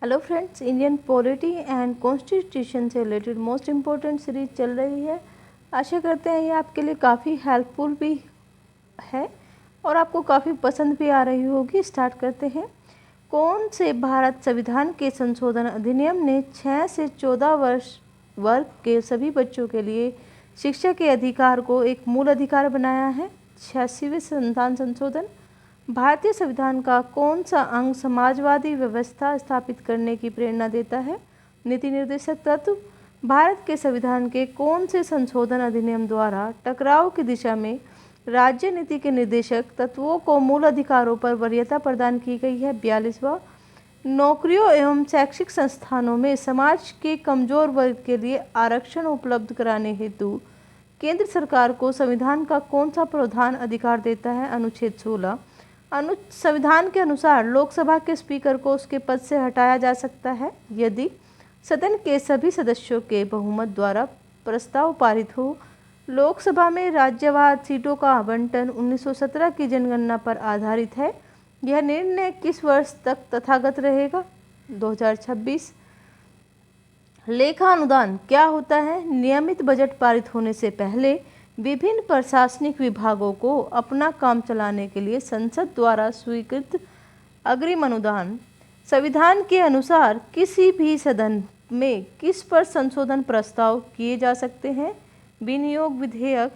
Hello friends, Indian polity and constitution से related most important series चल रही है। आशा करते हैं ये आपके लिए काफ़ी हेल्पफुल भी है और आपको काफ़ी पसंद भी आ रही होगी। स्टार्ट करते हैं। कौन से भारत संविधान के संशोधन अधिनियम ने 6 से 14 वर्ष वर्ग के सभी बच्चों के लिए शिक्षा के अधिकार को एक मूल अधिकार बनाया है? 86वें संविधान संशोधन। भारतीय संविधान का कौन सा अंग समाजवादी व्यवस्था स्थापित करने की प्रेरणा देता है? नीति निर्देशक तत्व। भारत के संविधान के कौन से संशोधन अधिनियम द्वारा टकराव की दिशा में राज्य नीति के निर्देशक तत्वों को मूल अधिकारों पर वरीयता प्रदान की गई है? 42वां। नौकरियों एवं शैक्षिक संस्थानों में समाज के कमजोर वर्ग के लिए आरक्षण उपलब्ध कराने हेतु केंद्र सरकार को संविधान का कौन सा प्रावधान अधिकार देता है? अनुच्छेद 16। संविधान के अनुसार लोकसभा के स्पीकर को उसके पद से हटाया जा सकता है यदि सदन के सभी सदस्यों के बहुमत द्वारा प्रस्ताव पारित हो। लोकसभा में राज्यवार सीटों का आवंटन 1917 की जनगणना पर आधारित है। यह निर्णय किस वर्ष तक तथागत रहेगा? 2026। लेखा अनुदान क्या होता है? नियमित बजट पारित होने से पहले विभिन्न प्रशासनिक विभागों को अपना काम चलाने के लिए संसद द्वारा स्वीकृत अग्रिम अनुदान। संविधान के अनुसार किसी भी सदन में किस पर संशोधन प्रस्ताव किए जा सकते हैं? विनियोग विधेयक।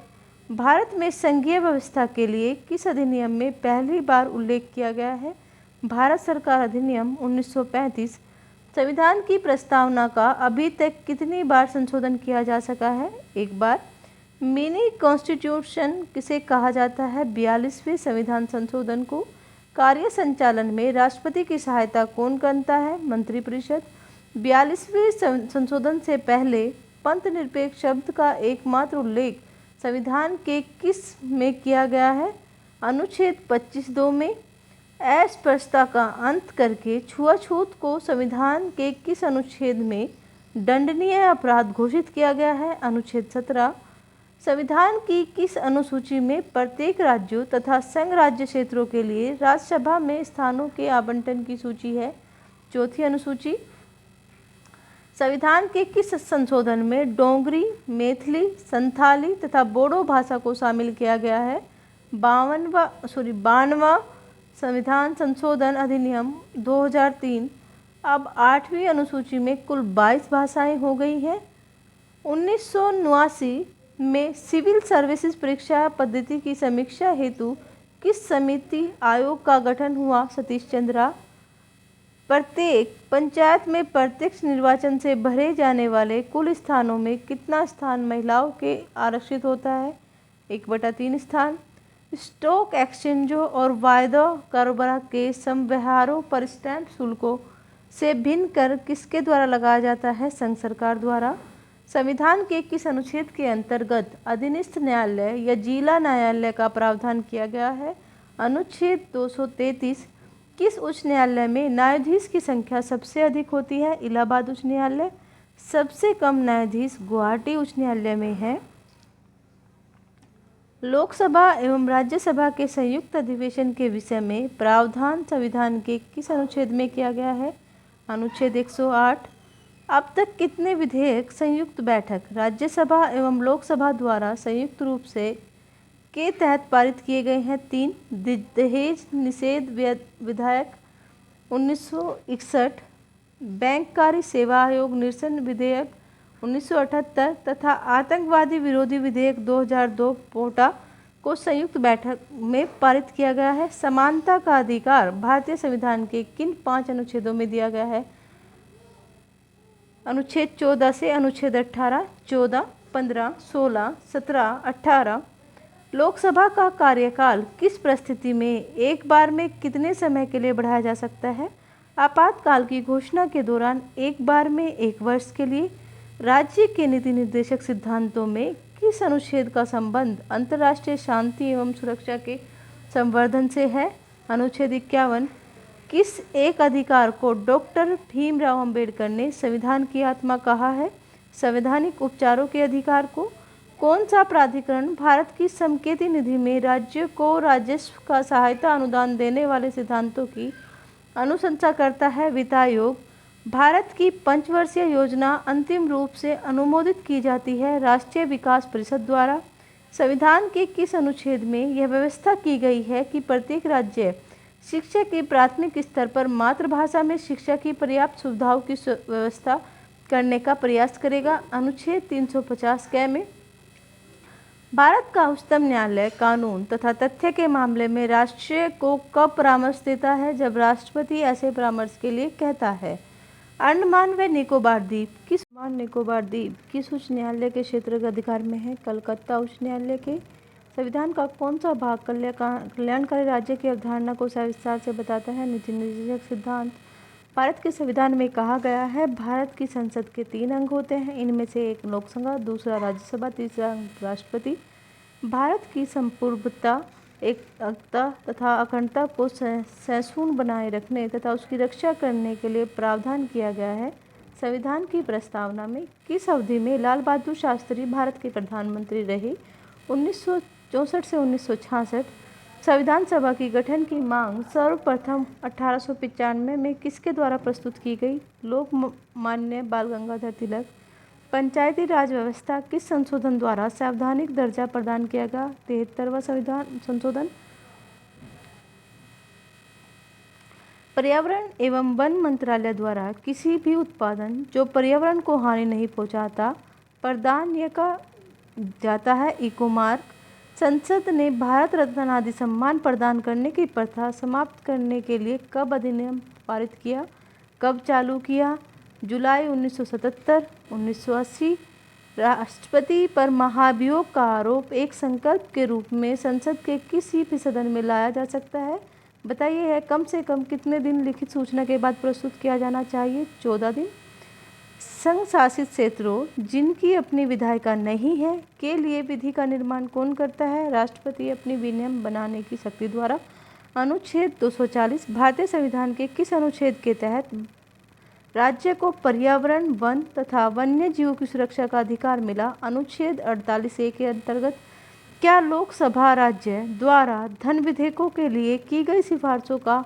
भारत में संघीय व्यवस्था के लिए किस अधिनियम में पहली बार उल्लेख किया गया है? भारत सरकार अधिनियम 1935। संविधान की प्रस्तावना का अभी तक कितनी बार संशोधन किया जा सका है? एक बार। मिनी कॉन्स्टिट्यूशन किसे कहा जाता है? 42वें संविधान संशोधन को। कार्य संचालन में राष्ट्रपति की सहायता कौन करता है? मंत्रिपरिषद। 42वें संशोधन से पहले पंथ निरपेक्ष शब्द का एकमात्र उल्लेख संविधान के किस में किया गया है? अनुच्छेद 25(2) में। अस्पृश्यता का अंत करके छुआछूत को संविधान के किस अनुच्छेद में दंडनीय अपराध घोषित किया गया है? अनुच्छेद 17। संविधान की किस अनुसूची में प्रत्येक राज्यों तथा संघ राज्य क्षेत्रों के लिए राज्यसभा में स्थानों के आवंटन की सूची है? चौथी अनुसूची। संविधान के किस संशोधन में डोगरी, मैथिली, संथाली तथा बोडो भाषा को शामिल किया गया है? 52वां संविधान संशोधन अधिनियम 2003। अब 8वीं अनुसूची में कुल 22 भाषाएं हो गई हैं। 1979 में सिविल सर्विसेज परीक्षा पद्धति की समीक्षा हेतु किस समिति आयोग का गठन हुआ? सतीश चंद्रा। प्रत्येक पंचायत में प्रत्यक्ष निर्वाचन से भरे जाने वाले कुल स्थानों में कितना स्थान महिलाओं के आरक्षित होता है? 1/3 स्थान। स्टॉक एक्सचेंजों और वायदा कारोबार के समव्यवहारों पर स्टैंप शुल्कों से भिन्न कर किसके द्वारा लगाया जाता है? संघ सरकार द्वारा। संविधान के किस अनुच्छेद के अंतर्गत अधीनस्थ न्यायालय या जिला न्यायालय का प्रावधान किया गया है? अनुच्छेद 233। किस उच्च न्यायालय में न्यायाधीश की संख्या सबसे अधिक होती है? इलाहाबाद उच्च न्यायालय। सबसे कम न्यायाधीश गुवाहाटी उच्च न्यायालय में है। लोकसभा एवं राज्यसभा के संयुक्त अधिवेशन के विषय में प्रावधान संविधान के किस अनुच्छेद में किया गया है? अनुच्छेद 108। अब तक कितने विधेयक संयुक्त बैठक राज्यसभा एवं लोकसभा द्वारा संयुक्त रूप से के तहत पारित किए गए हैं? 3। दहेज निषेध विधेयक 1961, बैंककारी सेवा आयोग निरसन विधेयक 1978 तथा आतंकवादी विरोधी विधेयक 2002 पोटा को संयुक्त बैठक में पारित किया गया है। समानता का अधिकार भारतीय संविधान के किन 5 अनुच्छेदों में दिया गया है? अनुच्छेद 14 से अनुच्छेद 18, 14, 15, 16, 17, 18। लोकसभा का कार्यकाल किस परिस्थिति में एक बार में कितने समय के लिए बढ़ाया जा सकता है? आपातकाल की घोषणा के दौरान एक बार में 1 वर्ष के लिए। राज्य के नीति निर्देशक सिद्धांतों में किस अनुच्छेद का संबंध अंतर्राष्ट्रीय शांति एवं सुरक्षा के संवर्धन से है? अनुच्छेद 51। किस एक अधिकार को डॉक्टर भीमराव अंबेडकर ने संविधान की आत्मा कहा है? संवैधानिक उपचारों के अधिकार को। कौन सा प्राधिकरण भारत की संकेती निधि में राज्य को राजस्व का सहायता अनुदान देने वाले सिद्धांतों की अनुशंसा करता है? वित्त आयोग। भारत की पंचवर्षीय योजना अंतिम रूप से अनुमोदित की जाती है राष्ट्रीय विकास परिषद द्वारा। संविधान के किस अनुच्छेद में यह व्यवस्था की गई है कि प्रत्येक राज्य शिक्षा के प्राथमिक स्तर पर मातृभाषा में शिक्षा की पर्याप्त सुविधाओं की व्यवस्था करने का प्रयास करेगा? अनुच्छेद 350 क में भारत का उच्चतम न्यायालय कानून तथा तथ्य के मामले में राष्ट्र को कब परामर्श देता है? जब राष्ट्रपति ऐसे परामर्श के लिए कहता है। अंडमान व निकोबार द्वीप किस उच्च न्यायालय के क्षेत्र के अधिकार में है? कलकत्ता उच्च न्यायालय के। संविधान का कौन सा भाग कल्याणकारी राज्य की अवधारणा को सविस्तार से बताता है? नीति निर्देशक सिद्धांत। भारत के संविधान में कहा गया है भारत की संसद के 3 अंग होते हैं, इनमें से एक लोकसभा, दूसरा राज्यसभा, तीसरा राष्ट्रपति। भारत की संप्रभुता, एकता तथा अखंडता को सैकड़ों बनाए रखने तथा उसकी रक्षा करने के लिए प्रावधान किया गया है। संविधान की प्रस्तावना में किस अवधि में लाल बहादुर शास्त्री भारत के प्रधानमंत्री रहे? 1964 से 1966। संविधान सभा की गठन की मांग सर्वप्रथम 1895 में किसके द्वारा प्रस्तुत की गई? लोकमान्य बाल गंगाधर तिलक। पंचायती राज व्यवस्था किस संशोधन द्वारा संवैधानिक दर्जा प्रदान किया गया? 73वां संविधान संशोधन। पर्यावरण एवं वन मंत्रालय द्वारा किसी भी उत्पादन जो पर्यावरण को हानि नहीं पहुंचाता प्रदान किया जाता है इको मार्क। संसद ने भारत रत्न आदि सम्मान प्रदान करने की प्रथा समाप्त करने के लिए कब अधिनियम पारित किया? कब चालू किया? जुलाई 1977, 1980। राष्ट्रपति पर महाभियोग का आरोप एक संकल्प के रूप में संसद के किसी भी सदन में लाया जा सकता है? बताइए है कम से कम कितने दिन लिखित सूचना के बाद प्रस्तुत किया जाना चाहिए? 14 दिन। संघ शासित क्षेत्रों जिनकी अपनी विधायिका नहीं है के लिए विधि का निर्माण कौन करता है? राष्ट्रपति अपनी विनियम बनाने की शक्ति द्वारा। अनुच्छेद 240 भारतीय संविधान के किस अनुच्छेद के तहत राज्य को पर्यावरण, वन तथा वन्य जीवों की सुरक्षा का अधिकार मिला? अनुच्छेद 48A के अंतर्गत। क्या लोकसभा राज्य द्वारा धन विधेयकों के लिए की गई सिफारिशों का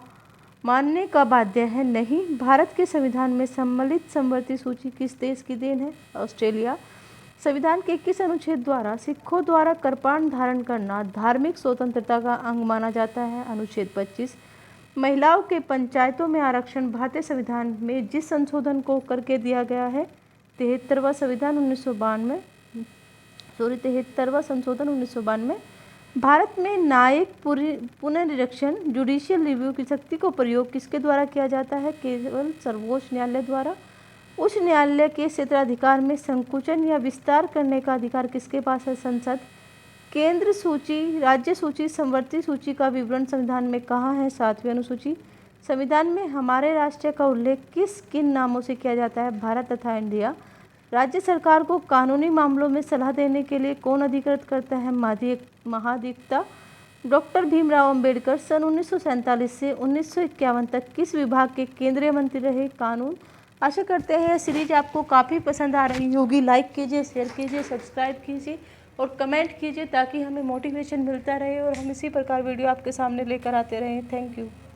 मानने का बाध्य है? नहीं। भारत के संविधान में सम्मिलित समवर्ती सूची किस देश की देन है? ऑस्ट्रेलिया। संविधान के किस अनुच्छेद द्वारा सिखों द्वारा कृपाण धारण करना धार्मिक स्वतंत्रता का अंग माना जाता है? अनुच्छेद 25। महिलाओं के पंचायतों में आरक्षण भारतीय संविधान में जिस संशोधन को करके दिया गया है? 73वां संविधान 1992 73वां संशोधन 1992। भारत में न्यायिक पुनरीक्षण जुडिशियल रिव्यू की शक्ति को प्रयोग किसके द्वारा किया जाता है? केवल सर्वोच्च न्यायालय द्वारा। उच्च न्यायालय के क्षेत्राधिकार में संकुचन या विस्तार करने का अधिकार किसके पास है? संसद। केंद्र सूची, राज्य सूची, समवर्ती सूची का विवरण संविधान में कहाँ है? 7वीं अनुसूची। संविधान में हमारे राष्ट्र का उल्लेख किन नामों से किया जाता है? भारत तथा इंडिया। राज्य सरकार को कानूनी मामलों में सलाह देने के लिए कौन अधिकृत करता है? महाधिवक्ता। डॉक्टर भीमराव अंबेडकर सन 1947 से 1951 तक किस विभाग के केंद्रीय मंत्री रहे? कानून। आशा करते हैं यह सीरीज आपको काफ़ी पसंद आ रही होगी। लाइक कीजिए, शेयर कीजिए, सब्सक्राइब कीजिए और कमेंट कीजिए ताकि हमें मोटिवेशन मिलता रहे और हम इसी प्रकार वीडियो आपके सामने लेकर आते रहें। Thank you.